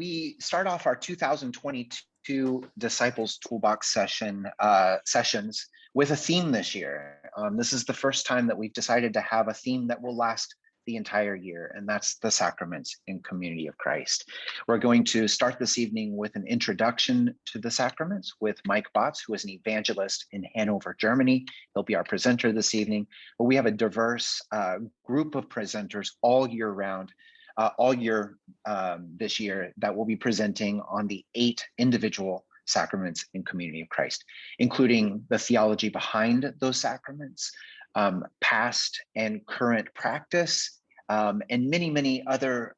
we start off our 2022 Disciples Toolbox sessions with a theme this year. This is the first time that we've decided to have a theme that will last the entire year, and that's the sacraments in Community of Christ. We're going to start this evening with an introduction to the sacraments with Mike Botts, who is an evangelist in Hanover, Germany. He'll be our presenter this evening. But we have a diverse group of presenters all year round, this year, that will be presenting on the 8 individual sacraments in Community of Christ, including the theology behind those sacraments, past and current practice, and many, many other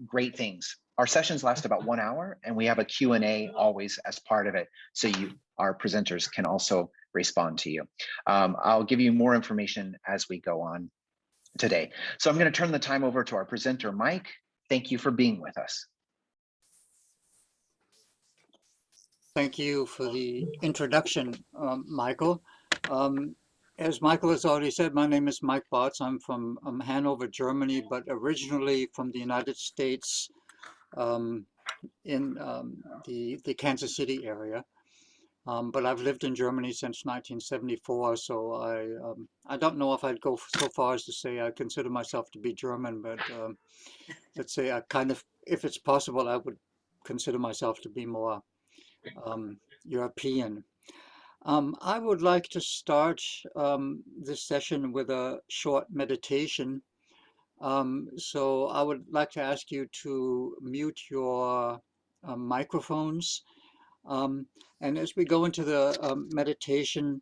great things. Our sessions last about 1 hour, and we have a Q&A always as part of it, so our presenters can also respond to you. I'll give you more information as we go on today. So I'm going to turn the time over to our presenter, Mike. Thank you for being with us. Thank you for the introduction, Michael. As Michael has already said, my name is Mike Botts. I'm from Hanover, Germany, but originally from the United States, in the Kansas City area. But I've lived in Germany since 1974, so I don't know if I'd go so far as to say I consider myself to be German, but let's say I kind of, if it's possible, I would consider myself to be more European. I would like to start this session with a short meditation. So I would like to ask you to mute your microphones. And as we go into the meditation,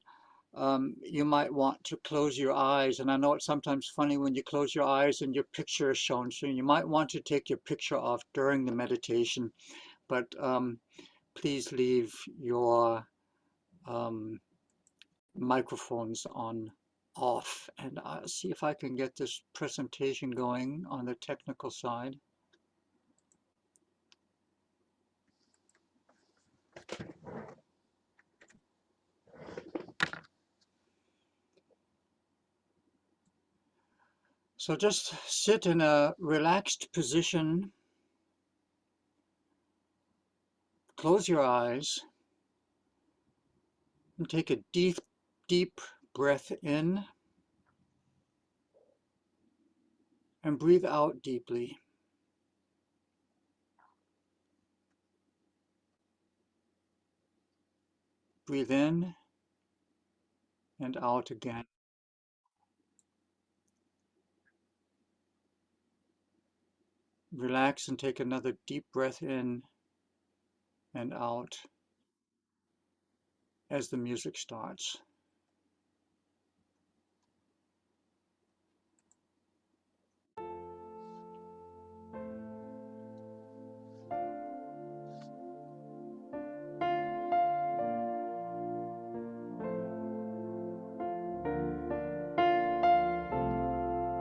you might want to close your eyes. And I know it's sometimes funny when you close your eyes and your picture is shown. So you might want to take your picture off during the meditation. But please leave your microphones off. And I'll see if I can get this presentation going on the technical side. So just sit in a relaxed position, close your eyes, and take a deep, deep breath in, and breathe out deeply. Breathe in and out again. Relax and take another deep breath in and out as the music starts.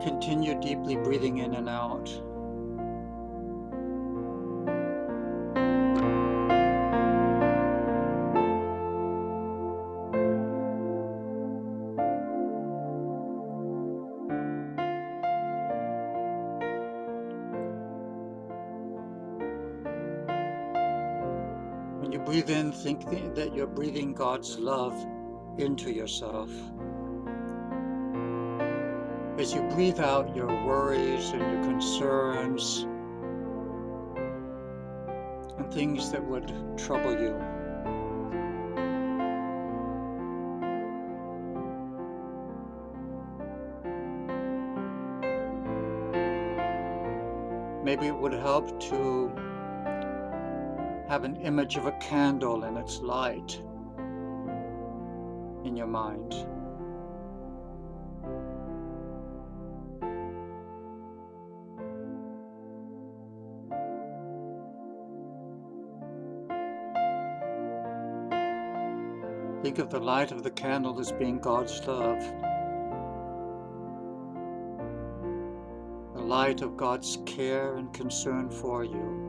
Continue deeply breathing in and out. When you breathe in, think that you're breathing God's love into yourself. As you breathe out your worries and your concerns and things that would trouble you. Maybe it would help to have an image of a candle and its light in your mind. Think of the light of the candle as being God's love, the light of God's care and concern for you,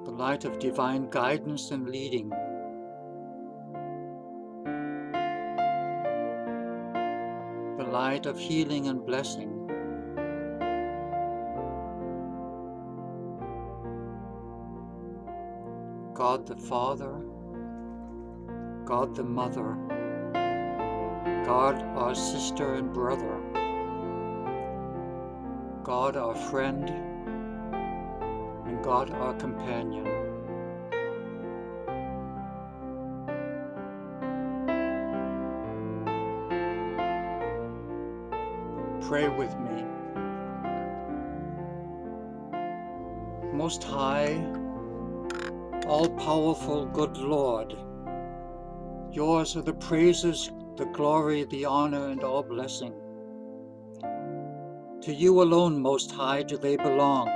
the light of divine guidance and leading, the light of healing and blessing, God the Father, God the Mother, God our sister and brother, God our friend, and God our companion. Pray with me. Most High, all-powerful good Lord, yours are the praises, the glory, the honor, and all blessing. To you alone, Most High, do they belong,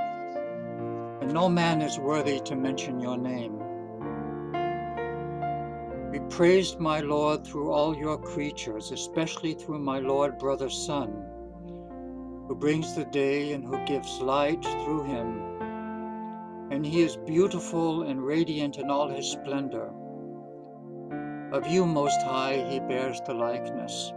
and no man is worthy to mention your name. Be praised, my Lord, through all your creatures, especially through my Lord, brother, Son, who brings the day and who gives light through him. And he is beautiful and radiant in all his splendor. Of you, Most High, he bears the likeness.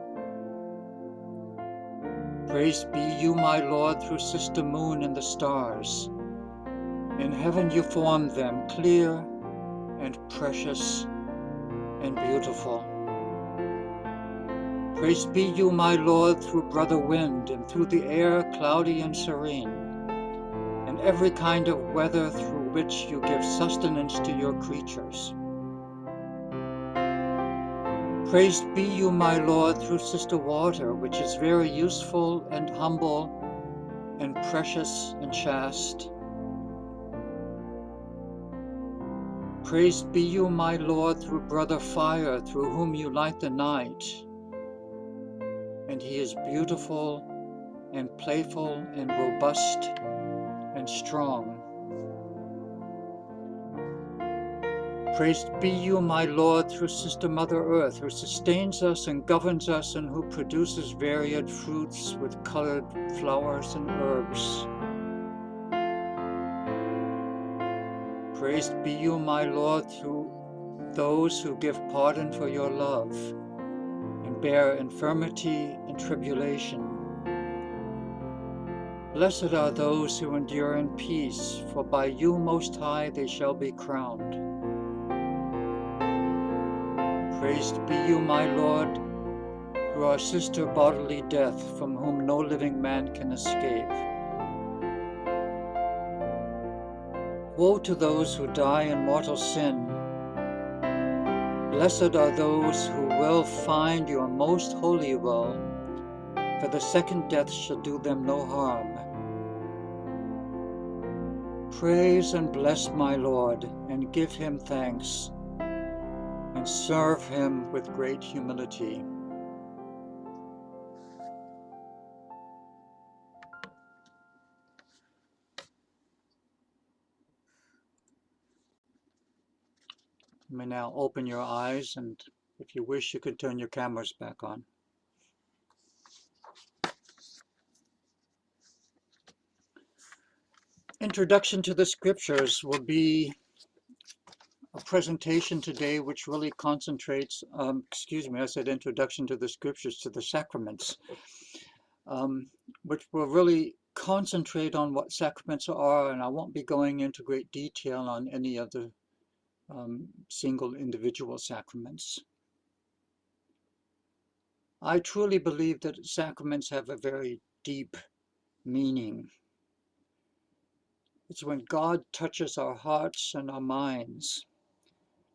Praised be you, my Lord, through Sister Moon and the stars. In heaven you formed them, clear and precious and beautiful. Praised be you, my Lord, through Brother Wind, and through the air cloudy and serene, and every kind of weather through which you give sustenance to your creatures. Praised be you, my Lord, through Sister Water, which is very useful and humble and precious and chaste. Praised be you, my Lord, through Brother Fire, through whom you light the night, and he is beautiful and playful and robust and strong. Praised be you, my Lord, through Sister Mother Earth, who sustains us and governs us, and who produces varied fruits with colored flowers and herbs. Praised be you, my Lord, through those who give pardon for your love, and bear infirmity and tribulation. Blessed are those who endure in peace, for by you, Most High, they shall be crowned. Praised be you, my Lord, through our sister bodily death, from whom no living man can escape. Woe to those who die in mortal sin. Blessed are those who will find your most holy will, for the second death shall do them no harm. Praise and bless my Lord, and give him thanks, and serve him with great humility. You may now open your eyes, and if you wish, you could turn your cameras back on. Introduction to the Scriptures will be a presentation today which really concentrates, I said introduction to the Scriptures, to the sacraments, which will really concentrate on what sacraments are, and I won't be going into great detail on any of the single individual sacraments. I truly believe that sacraments have a very deep meaning. It's when God touches our hearts and our minds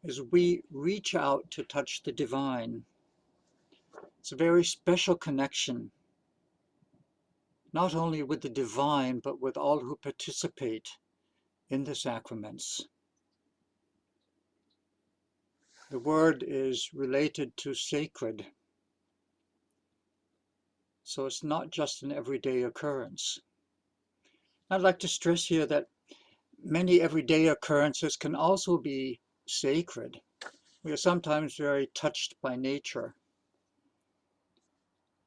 as we reach out to touch the divine. It's a very special connection, not only with the divine, but with all who participate in the sacraments. The word is related to sacred, so it's not just an everyday occurrence. I'd like to stress here that many everyday occurrences can also be sacred. We are sometimes very touched by nature,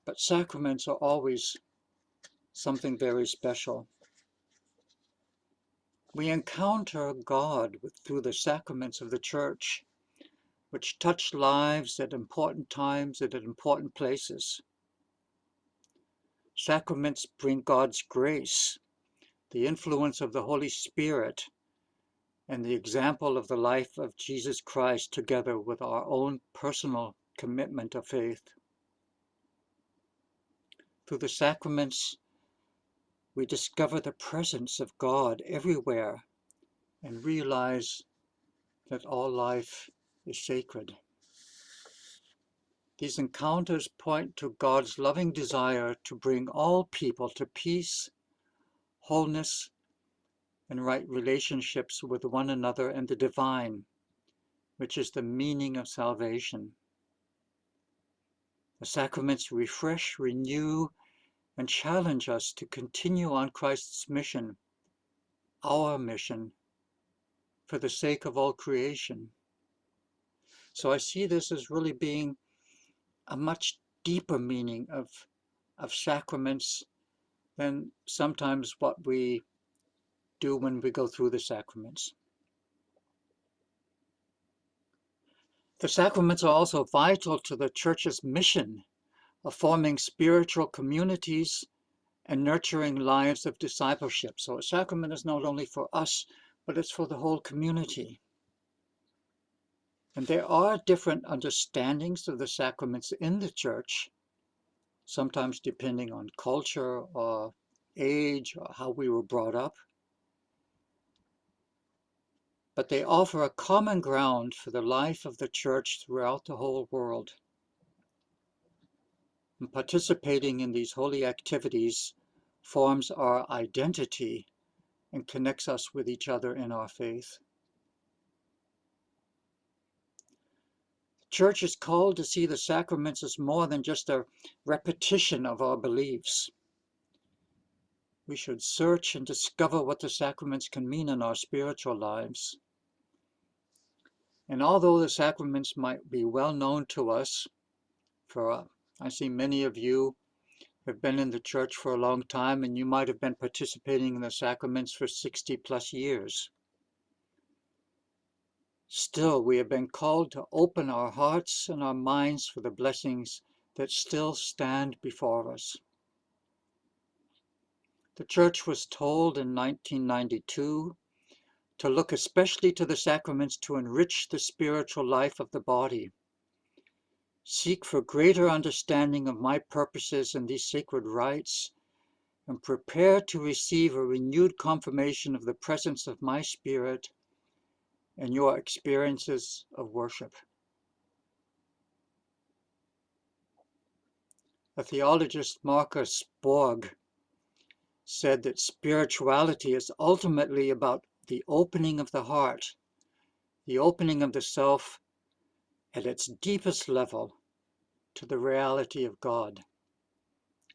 but sacraments are always something very special. We encounter God through the sacraments of the Church, which touch lives at important times and at important places. Sacraments bring God's grace, the influence of the Holy Spirit, and the example of the life of Jesus Christ together with our own personal commitment of faith. Through the sacraments, we discover the presence of God everywhere and realize that all life is sacred. These encounters point to God's loving desire to bring all people to peace, wholeness, and right relationships with one another and the divine, which is the meaning of salvation. The sacraments refresh, renew, and challenge us to continue on Christ's mission, our mission, for the sake of all creation. So I see this as really being a much deeper meaning of sacraments than sometimes what we do when we go through the sacraments. The sacraments are also vital to the Church's mission of forming spiritual communities and nurturing lives of discipleship. So a sacrament is not only for us, but it's for the whole community. And there are different understandings of the sacraments in the Church, sometimes depending on culture or age or how we were brought up. But they offer a common ground for the life of the Church throughout the whole world. And participating in these holy activities forms our identity and connects us with each other in our faith. The Church is called to see the sacraments as more than just a repetition of our beliefs. We should search and discover what the sacraments can mean in our spiritual lives. And although the sacraments might be well known to us, I see many of you have been in the Church for a long time, and you might have been participating in the sacraments for 60 plus years. Still, we have been called to open our hearts and our minds for the blessings that still stand before us. The Church was told in 1992 to look especially to the sacraments to enrich the spiritual life of the body. Seek for greater understanding of my purposes in these sacred rites, and prepare to receive a renewed confirmation of the presence of my Spirit in your experiences of worship. The theologist Marcus Borg said that spirituality is ultimately about the opening of the heart, the opening of the self at its deepest level to the reality of God.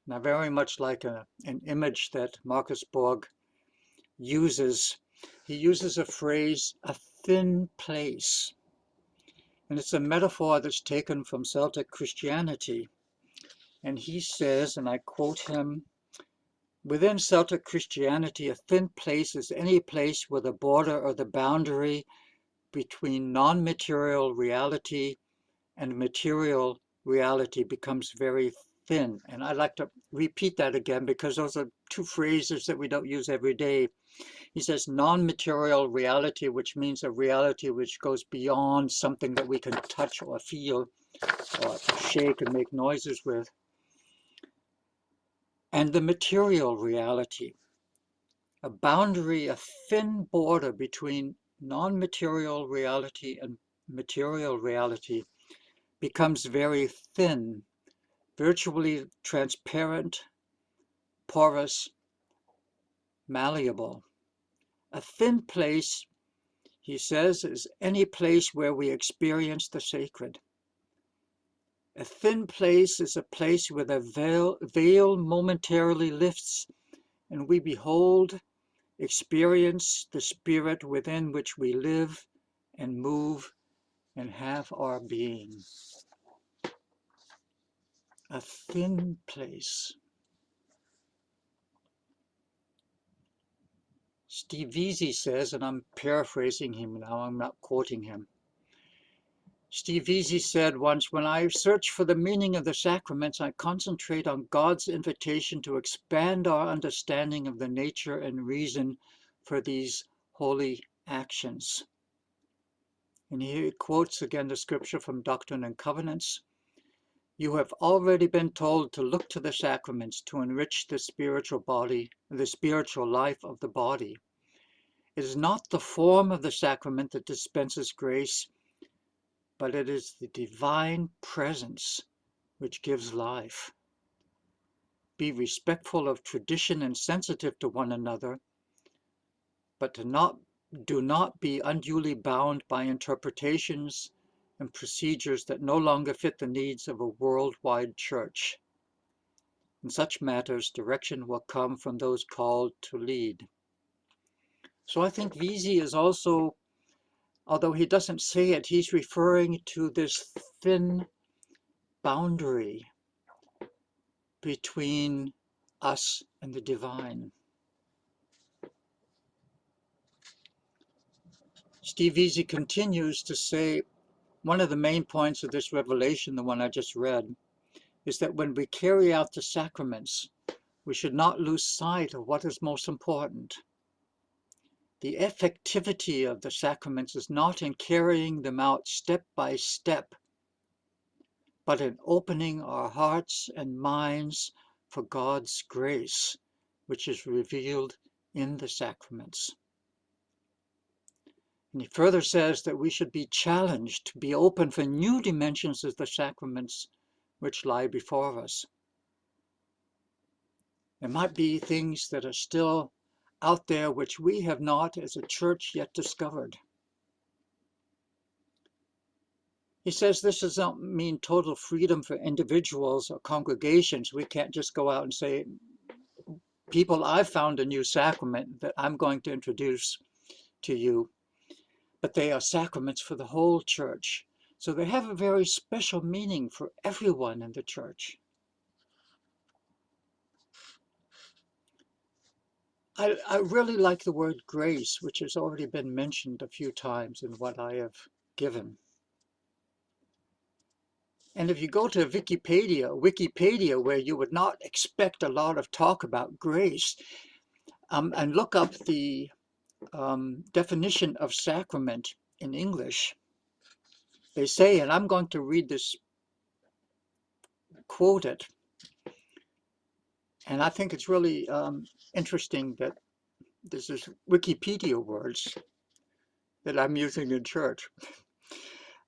Now, very much like an image that Marcus Borg uses, he uses a phrase, a thin place. And it's a metaphor that's taken from Celtic Christianity. And he says, and I quote him, "Within Celtic Christianity, a thin place is any place where the border or the boundary between non-material reality and material reality becomes very thin." And I'd like to repeat that again because those are two phrases that we don't use every day. He says non-material reality, which means a reality which goes beyond something that we can touch or feel or shake and make noises with, and the material reality, a boundary, a thin border between non-material reality and material reality becomes very thin, virtually transparent, porous, malleable. A thin place, he says, is any place where we experience the sacred. A thin place is a place where the veil momentarily lifts and we behold, experience the Spirit within which we live and move and have our being. A thin place. Steve Veazey says, and I'm paraphrasing him now, I'm not quoting him. Steve Veazey said once, "When I search for the meaning of the sacraments, I concentrate on God's invitation to expand our understanding of the nature and reason for these holy actions. And he quotes again the scripture from Doctrine and Covenants. You have already been told to look to the sacraments to enrich the spiritual body, the spiritual life of the body. It is not the form of the sacrament that dispenses grace, but it is the divine presence which gives life. Be respectful of tradition and sensitive to one another, but do not be unduly bound by interpretations and procedures that no longer fit the needs of a worldwide church. In such matters, direction will come from those called to lead. So I think Vesey is also, although he doesn't say it, he's referring to this thin boundary between us and the divine. Steve Vesey continues to say, one of the main points of this revelation, the one I just read, is that when we carry out the sacraments, we should not lose sight of what is most important. The effectivity of the sacraments is not in carrying them out step by step, but in opening our hearts and minds for God's grace, which is revealed in the sacraments. And he further says that we should be challenged to be open for new dimensions of the sacraments which lie before us. There might be things that are still out there which we have not as a church yet discovered. He says this does not mean total freedom for individuals or congregations. We can't just go out and say, people, I've found a new sacrament that I'm going to introduce to you. But they are sacraments for the whole church. So they have a very special meaning for everyone in the church. I really like the word grace, which has already been mentioned a few times in what I have given. And if you go to Wikipedia, where you would not expect a lot of talk about grace, and look up the definition of sacrament in English, they say, and I'm going to read this, quote it, and I think it's really interesting that this is Wikipedia words that I'm using in church.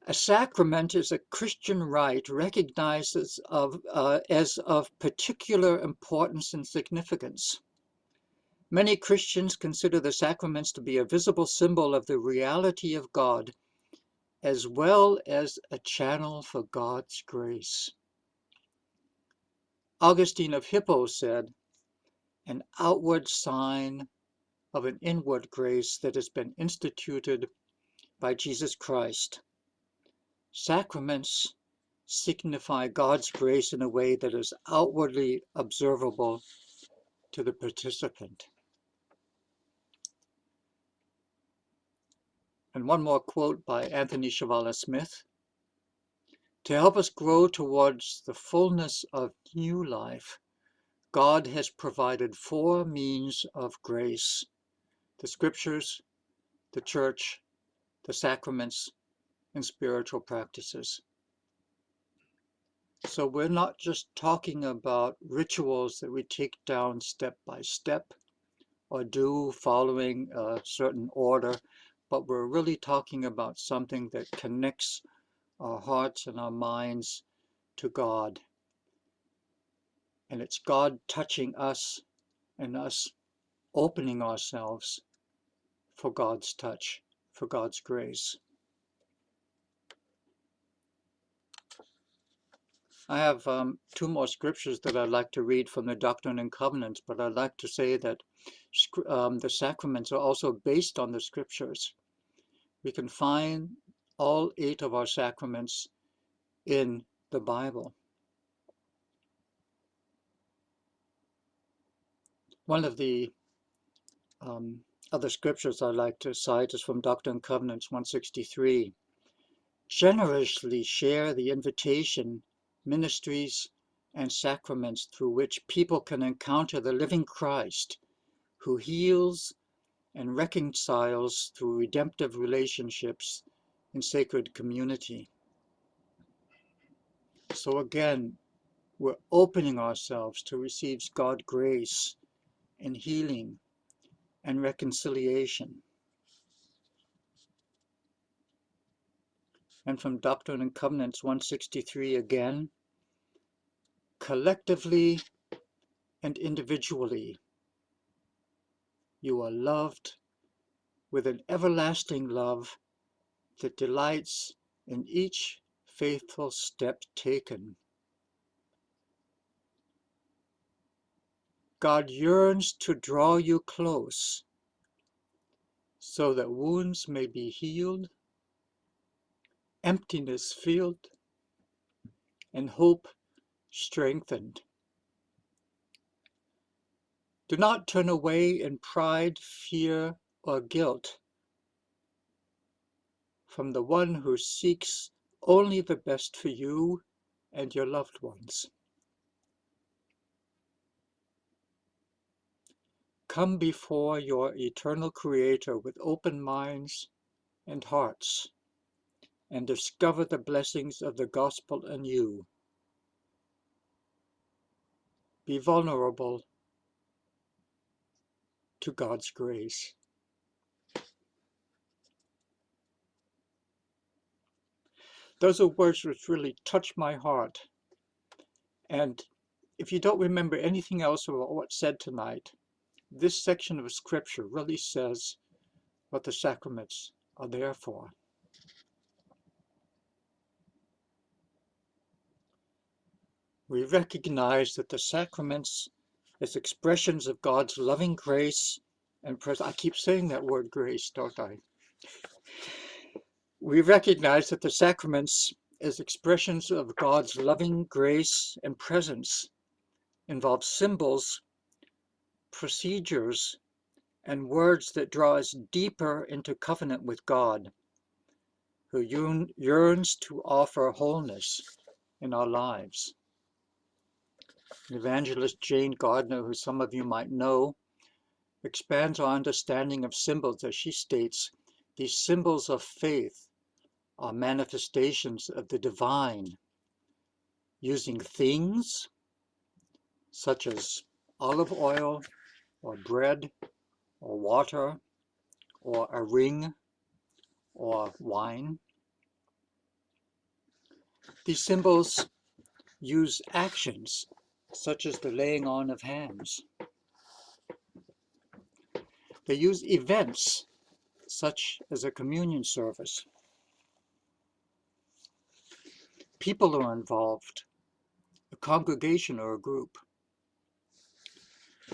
A sacrament is a Christian rite recognized as of particular importance and significance. Many Christians consider the sacraments to be a visible symbol of the reality of God, as well as a channel for God's grace. Augustine of Hippo said, an outward sign of an inward grace that has been instituted by Jesus Christ. Sacraments signify God's grace in a way that is outwardly observable to the participant. And one more quote by Anthony Chavala Smith. To help us grow towards the fullness of new life, God has provided four means of grace: the scriptures, the church, the sacraments, and spiritual practices. So we're not just talking about rituals that we take down step by step or do following a certain order, but we're really talking about something that connects our hearts and our minds to God. And it's God touching us and us opening ourselves for God's touch, for God's grace. I have two more scriptures that I'd like to read from the Doctrine and Covenants, but I'd like to say that the sacraments are also based on the scriptures. We can find all 8 of our sacraments in the Bible. One of the other scriptures I'd like to cite is from Doctrine and Covenants 163. Generously share the invitation, ministries, and sacraments through which people can encounter the living Christ, who heals and reconciles through redemptive relationships in sacred community. So again, we're opening ourselves to receive God's grace and healing and reconciliation. And from Doctrine and Covenants 163 again, collectively and individually, you are loved with an everlasting love that delights in each faithful step taken. God yearns to draw you close so that wounds may be healed, emptiness filled, and hope strengthened. Do not turn away in pride, fear, or guilt from the one who seeks only the best for you and your loved ones. Come before your eternal Creator with open minds and hearts, and discover the blessings of the gospel in you. Be vulnerable to God's grace. Those are words which really touch my heart. And if you don't remember anything else about what's said tonight, this section of Scripture really says what the sacraments are there for. We recognize that the sacraments as expressions of God's loving grace and presence. I keep saying that word grace, don't I? We recognize that the sacraments as expressions of God's loving grace and presence involve symbols, procedures, and words that draw us deeper into covenant with God, who yearns to offer wholeness in our lives. Evangelist Jane Gardner, who some of you might know, expands our understanding of symbols as she states, these symbols of faith are manifestations of the divine, using things such as olive oil or bread or water or a ring or wine. These symbols use actions such as the laying on of hands. They use events such as a communion service. People are involved, a congregation or a group.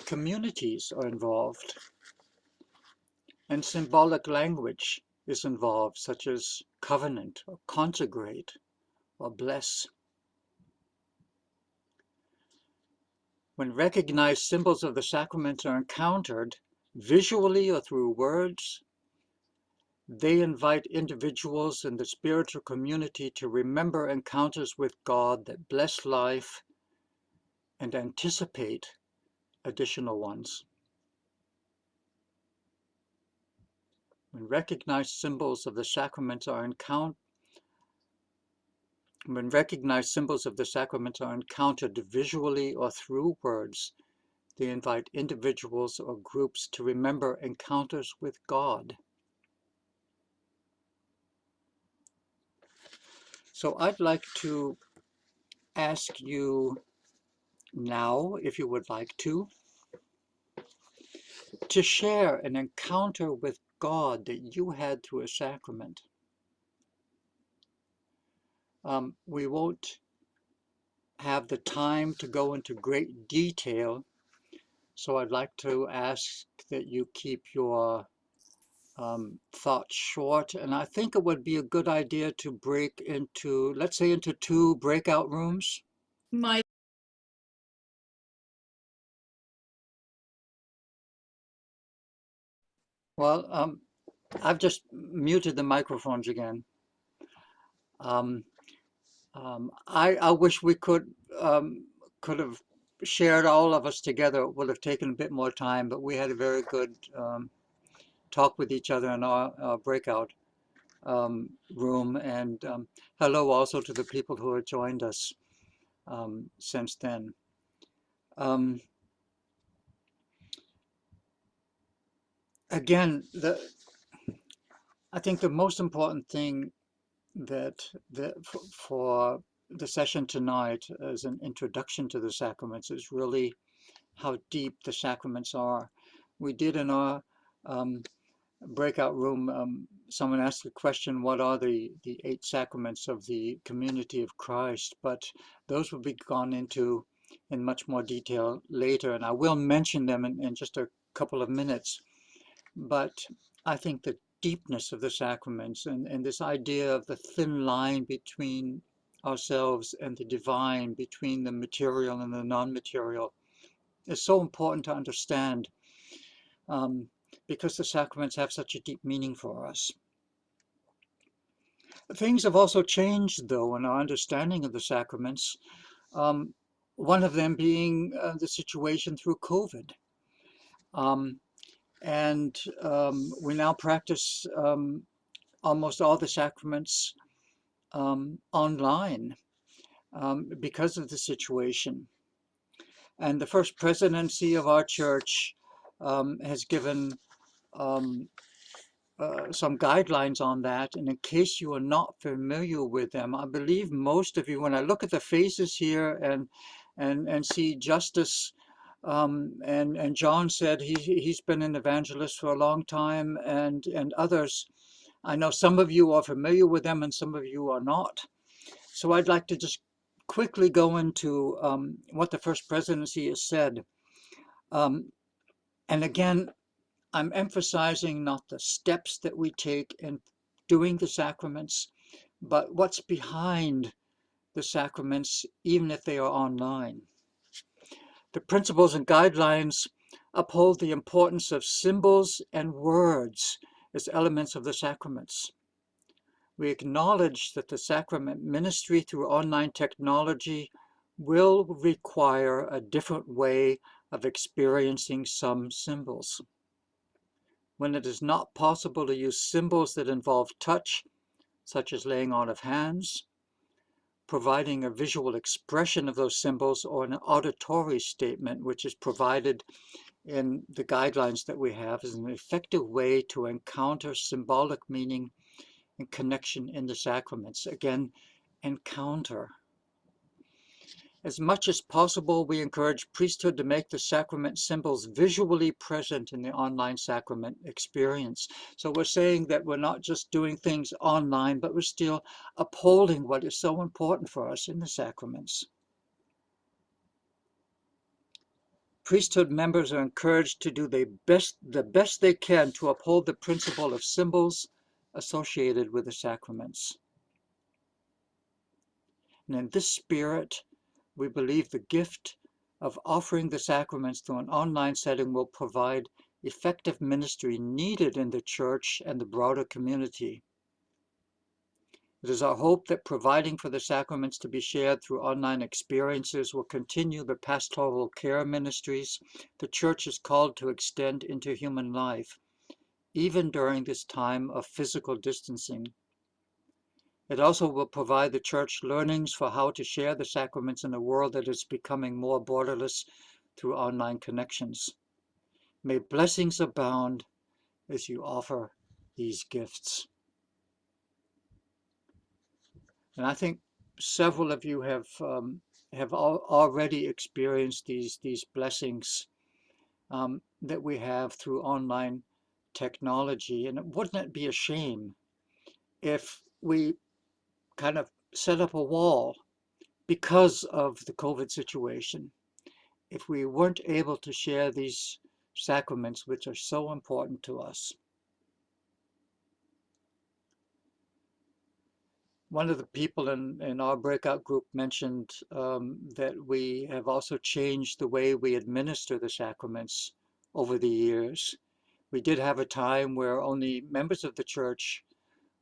Communities are involved, and symbolic language is involved, such as covenant or consecrate or bless. When recognized symbols of the sacrament are encountered visually or through words, they invite individuals in the spiritual community to remember encounters with God that bless life and anticipate additional ones. When recognized symbols of the sacrament are encountered visually or through words, they invite individuals or groups to remember encounters with God. So I'd like to ask you now, if you would like to share an encounter with God that you had through a sacrament. We won't have the time to go into great detail, so I'd like to ask that you keep your thoughts short, and I think it would be a good idea to break into, let's say, into 2 breakout rooms. Mike. Well, I've just muted the microphones again. I wish we could have shared all of us together. It would have taken a bit more time, but we had a very good talk with each other in our breakout room. And hello also to the people who have joined us since then. Again, I think the most important thing for the session tonight as an introduction to the sacraments is really how deep the sacraments are. We did in our breakout room, someone asked the question, what are the 8 sacraments of the community of Christ? But those will be gone into in much more detail later, and I will mention them in just a couple of minutes. But I think the deepness of the sacraments and this idea of the thin line between ourselves and the divine, between the material and the non-material, is so important to understand because the sacraments have such a deep meaning for us. Things have also changed, though, in our understanding of the sacraments. One of them being the situation through COVID. We now practice almost all the sacraments online because of the situation. And the first presidency of our church has given some guidelines on that. And in case you are not familiar with them, I believe most of you, when I look at the faces here and see Justice and John said he's been an evangelist for a long time, and others, I know some of you are familiar with them and some of you are not. So I'd like to just quickly go into what the first presidency has said. And again, I'm emphasizing not the steps that we take in doing the sacraments, but what's behind the sacraments, even if they are online. The principles and guidelines uphold the importance of symbols and words as elements of the sacraments. We acknowledge that the sacrament ministry through online technology will require a different way of experiencing some symbols. When it is not possible to use symbols that involve touch, such as laying on of hands, providing a visual expression of those symbols, or an auditory statement, which is provided in the guidelines that we have, is an effective way to encounter symbolic meaning and connection in the sacraments. Again, encounter. As much as possible, we encourage priesthood to make the sacrament symbols visually present in the online sacrament experience. So we're saying that we're not just doing things online, but we're still upholding what is so important for us in the sacraments. Priesthood members are encouraged to do the best they can to uphold the principle of symbols associated with the sacraments. And in this spirit, we believe the gift of offering the sacraments through an online setting will provide effective ministry needed in the church and the broader community. It is our hope that providing for the sacraments to be shared through online experiences will continue the pastoral care ministries the church is called to extend into human life, even during this time of physical distancing. It also will provide the church learnings for how to share the sacraments in a world that is becoming more borderless through online connections. May blessings abound as you offer these gifts. And I think several of you have already experienced these blessings that we have through online technology. And wouldn't it be a shame if we kind of set up a wall because of the COVID situation, if we weren't able to share these sacraments, which are so important to us? One of the people in our breakout group mentioned that we have also changed the way we administer the sacraments over the years. We did have a time where only members of the church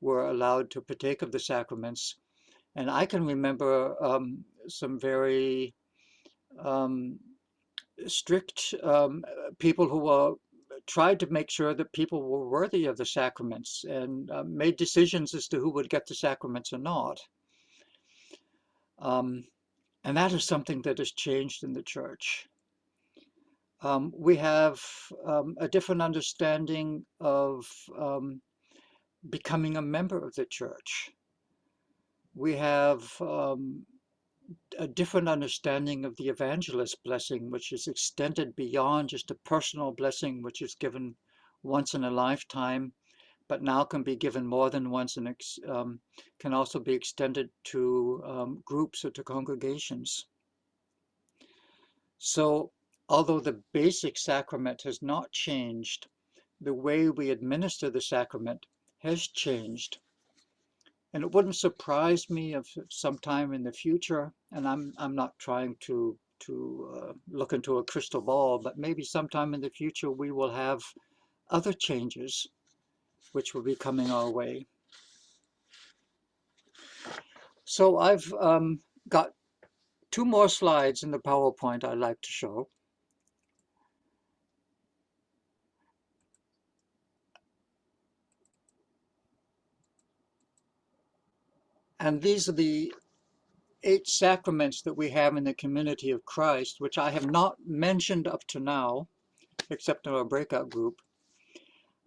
were allowed to partake of the sacraments. And I can remember some very strict people who were tried to make sure that people were worthy of the sacraments and made decisions as to who would get the sacraments or not. And that is something that has changed in the church. We have a different understanding of becoming a member of the church. We have a different understanding of the evangelist blessing, which is extended beyond just a personal blessing, which is given once in a lifetime, but now can be given more than once and can also be extended to groups or to congregations. So, although the basic sacrament has not changed, the way we administer the sacrament has changed. And it wouldn't surprise me if sometime in the future, and I'm not trying to look into a crystal ball, but maybe sometime in the future we will have other changes which will be coming our way. So I've got 2 more slides in the PowerPoint I'd like to show. And these are the 8 sacraments that we have in the community of Christ, which I have not mentioned up to now, except in our breakout group.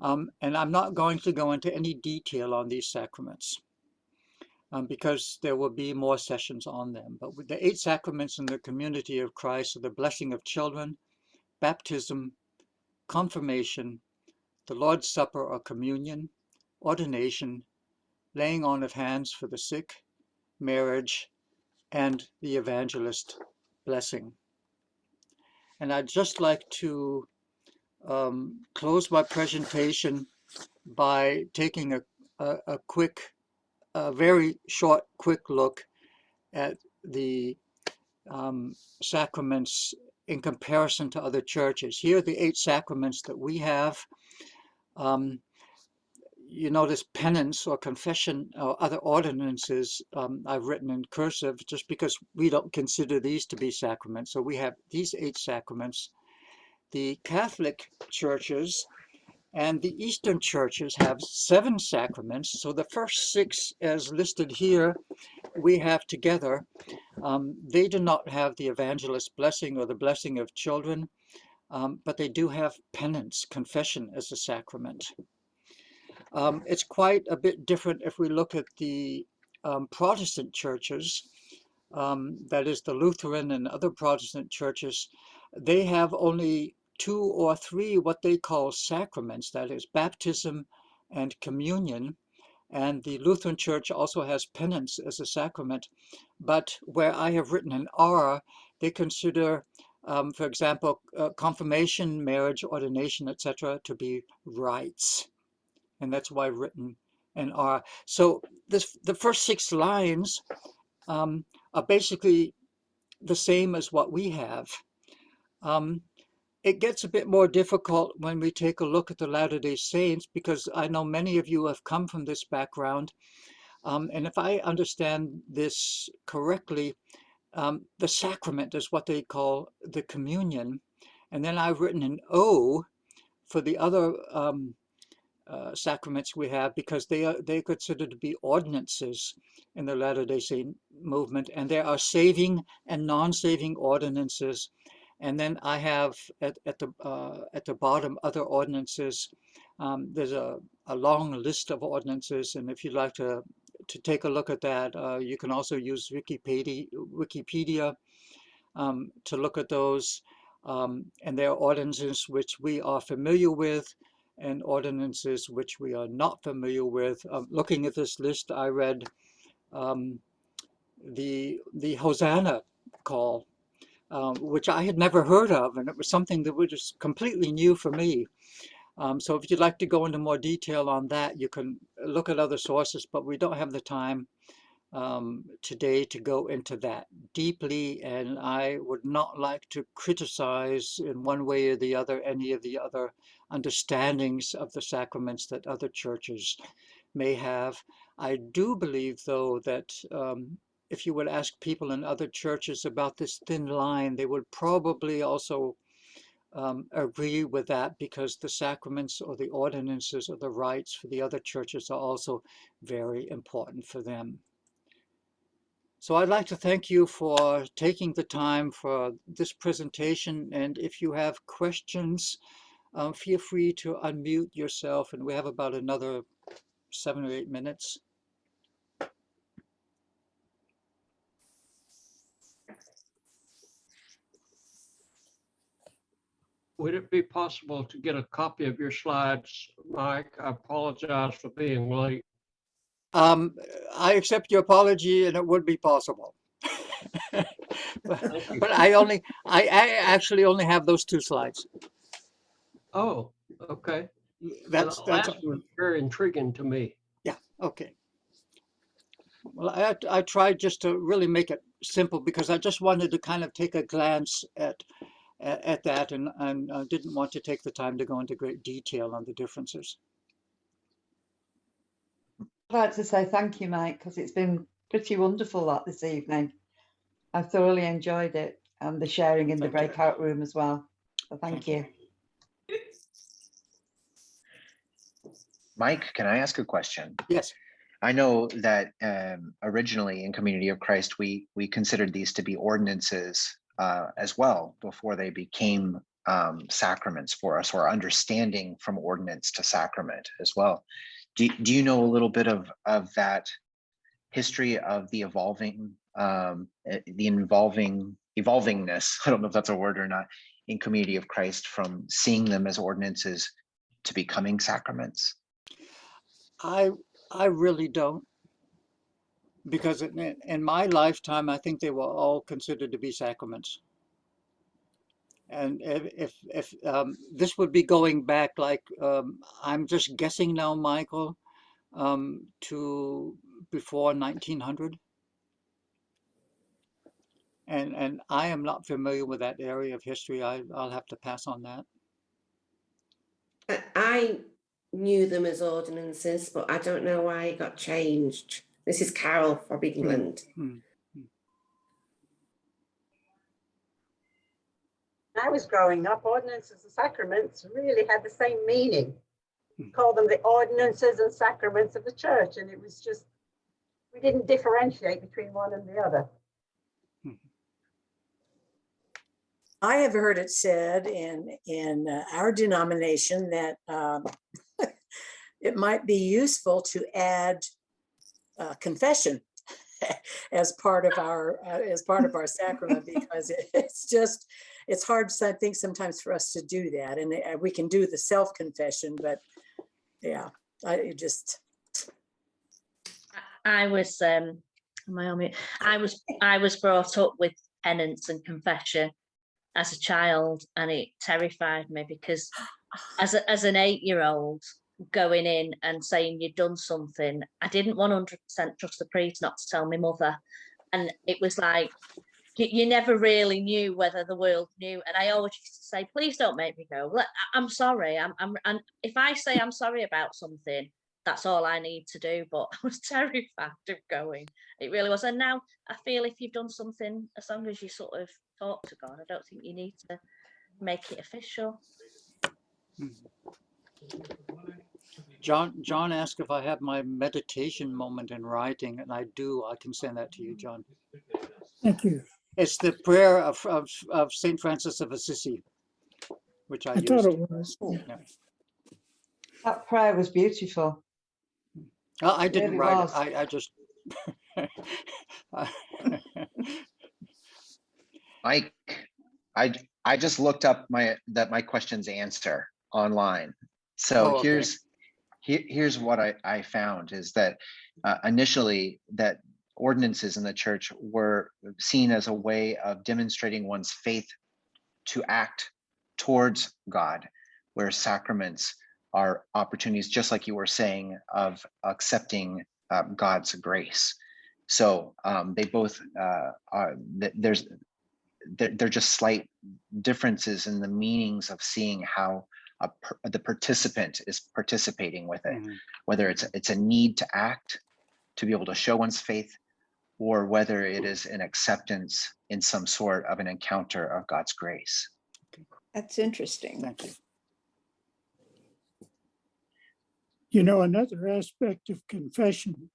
And I'm not going to go into any detail on these sacraments because there will be more sessions on them. But with the 8 sacraments in the community of Christ are the blessing of children, baptism, confirmation, the Lord's Supper or communion, ordination, laying on of hands for the sick, marriage, and the evangelist blessing. And I'd just like to close my presentation by taking a quick, very short, quick look at the sacraments in comparison to other churches. Here are the 8 sacraments that we have. You notice penance or confession or other ordinances I've written in cursive just because we don't consider these to be sacraments. So we have these 8 sacraments. The Catholic churches and the Eastern churches have 7 sacraments. So the first 6 as listed here we have together. They do not have the evangelist blessing or the blessing of children, but they do have penance, confession as a sacrament. It's quite a bit different if we look at the Protestant churches, that is the Lutheran and other Protestant churches. They have only 2 or 3 what they call sacraments, that is baptism and communion. And the Lutheran Church also has penance as a sacrament. But where I have written an R, they consider, for example, confirmation, marriage, ordination, etc., to be rites. And that's why I've written an R. So the first 6 lines are basically the same as what we have. It gets a bit more difficult when we take a look at the Latter-day Saints, because I know many of you have come from this background. And if I understand this correctly, the sacrament is what they call the communion. And then I've written an O for the other sacraments we have, because they're considered to be ordinances in the Latter-day Saint movement, and there are saving and non-saving ordinances. And then I have at the bottom other ordinances. There's a long list of ordinances, and if you'd like to take a look at that, you can also use Wikipedia to look at those. And there are ordinances which we are familiar with and ordinances which we are not familiar with. Looking at this list, I read the Hosanna call, which I had never heard of, and it was something that was just completely new for me. So if you'd like to go into more detail on that, you can look at other sources, but we don't have the time today to go into that deeply, and I would not like to criticize in one way or the other any of the other understandings of the sacraments that other churches may have. I do believe, though, that if you would ask people in other churches about this thin line, they would probably also agree with that, because the sacraments or the ordinances or the rites for the other churches are also very important for them. So I'd like to thank you for taking the time for this presentation, and if you have questions, feel free to unmute yourself, and we have about another 7 or 8 minutes. Would it be possible to get a copy of your slides, Mike? I apologize for being late. I accept your apology, and it would be possible. Thank you. But I actually only have those 2 slides. Oh, okay. That's The last one was very intriguing to me. yeah, okay. Well, I tried just to really make it simple, because I just wanted to kind of take a glance at that, and I didn't want to take the time to go into great detail on the differences. I'd like to say thank you, Mike, because it's been pretty wonderful that this evening. I thoroughly enjoyed it, and the sharing in the breakout room as well. So thank you. Mike, can I ask a question? Yes. I know that originally in Community of Christ, we considered these to be ordinances as well before they became sacraments for us, or understanding from ordinance to sacrament as well. Do you know a little bit of that history of the evolvingness? I don't know if that's a word or not, in Community of Christ, from seeing them as ordinances to becoming sacraments? I really don't, because in my lifetime, I think they were all considered to be sacraments. And if this would be going back, like, I'm just guessing now, Michael, to before 1900. And I am not familiar with that area of history. I'll have to pass on that. I knew them as ordinances, but I don't know why it got changed. This is Carol from England. Hmm. When I was growing up, ordinances and sacraments really had the same meaning. Call them the ordinances and sacraments of the church, and it was just, we didn't differentiate between one and the other. I have heard it said in our denomination that it might be useful to add confession as part of our sacrament, because it's hard, I think, sometimes for us to do that, and we can do the self-confession, but yeah, I was brought up with penance and confession as a child, and it terrified me, because as an 8-year-old going in and saying you'd done something, I didn't 100% trust the priest not to tell my mother, and it was like you never really knew whether the world knew. And I always used to say, please don't make me go. I'm sorry. And if I say I'm sorry about something, that's all I need to do. But I was terrified of going. It really was. And now I feel if you've done something, as long as you sort of talk to God, I don't think you need to make it official. John asked if I have my meditation moment in writing, and I do. I can send that to you, John. Thank you. It's the prayer of St. Francis of Assisi, which I used. Thought it was. Yeah. That prayer was beautiful. I didn't really write was. it. I just. Mike, I just looked up my question's answer online. So okay. here's what I found is that initially that ordinances in the church were seen as a way of demonstrating one's faith to act towards God, where sacraments are opportunities, just like you were saying, of accepting God's grace. So they both they're just slight differences in the meanings of seeing how the participant is participating with it, whether it's a need to act to be able to show one's faith, or whether it is an acceptance in some sort of an encounter of God's grace. That's interesting. Thank you. You know, another aspect of confession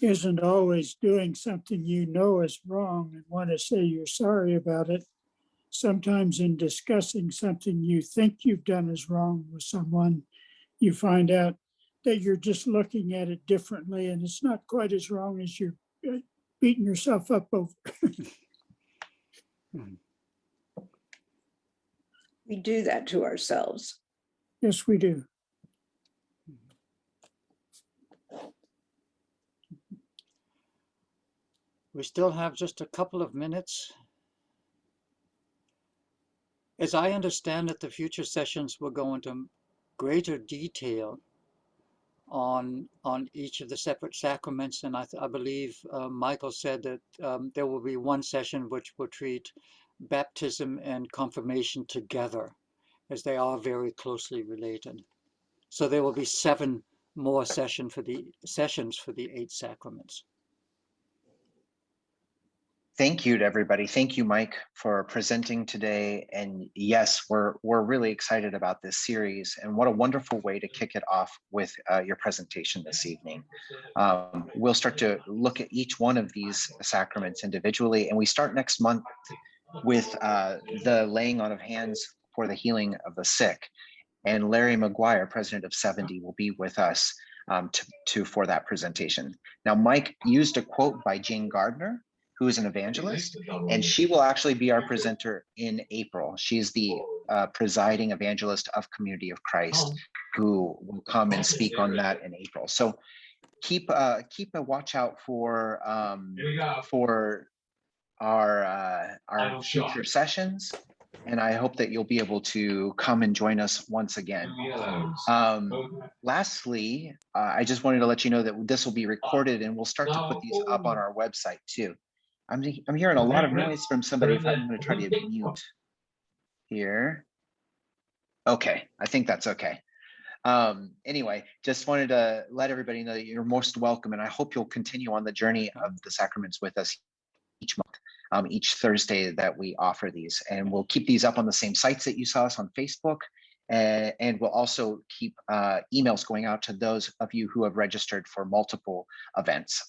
isn't always doing something you know is wrong and want to say you're sorry about it. Sometimes in discussing something you think you've done is wrong with someone, you find out that you're just looking at it differently and it's not quite as wrong as you're beating yourself up over. We do that to ourselves. Yes, we do. We still have just a couple of minutes. As I understand it, the future sessions will go into greater detail on each of the separate sacraments, and I believe Michael said that there will be one session which will treat baptism and confirmation together, as they are very closely related. So there will be 7 more sessions for the 8 sacraments. Thank you to everybody. Thank you, Mike, for presenting today. And yes, we're really excited about this series, and what a wonderful way to kick it off with your presentation this evening. We'll start to look at each one of these sacraments individually, and we start next month with the laying on of hands for the healing of the sick. And Larry McGuire, president of 70, will be with us for that presentation. Now, Mike used a quote by Jane Gardner, who is an evangelist, and she will actually be our presenter in April. She's the presiding evangelist of Community of Christ, who will come and speak on that in April. So keep a watch out for our future sessions, and I hope that you'll be able to come and join us once again. Lastly, I just wanted to let you know that this will be recorded, and we'll start to put these up on our website too. I'm hearing a lot of noise from somebody. I'm going to try to mute here. Okay, I think that's okay. Anyway, just wanted to let everybody know that you're most welcome, and I hope you'll continue on the journey of the sacraments with us each month, each Thursday that we offer these. And we'll keep these up on the same sites that you saw us on Facebook, and we'll also keep emails going out to those of you who have registered for multiple events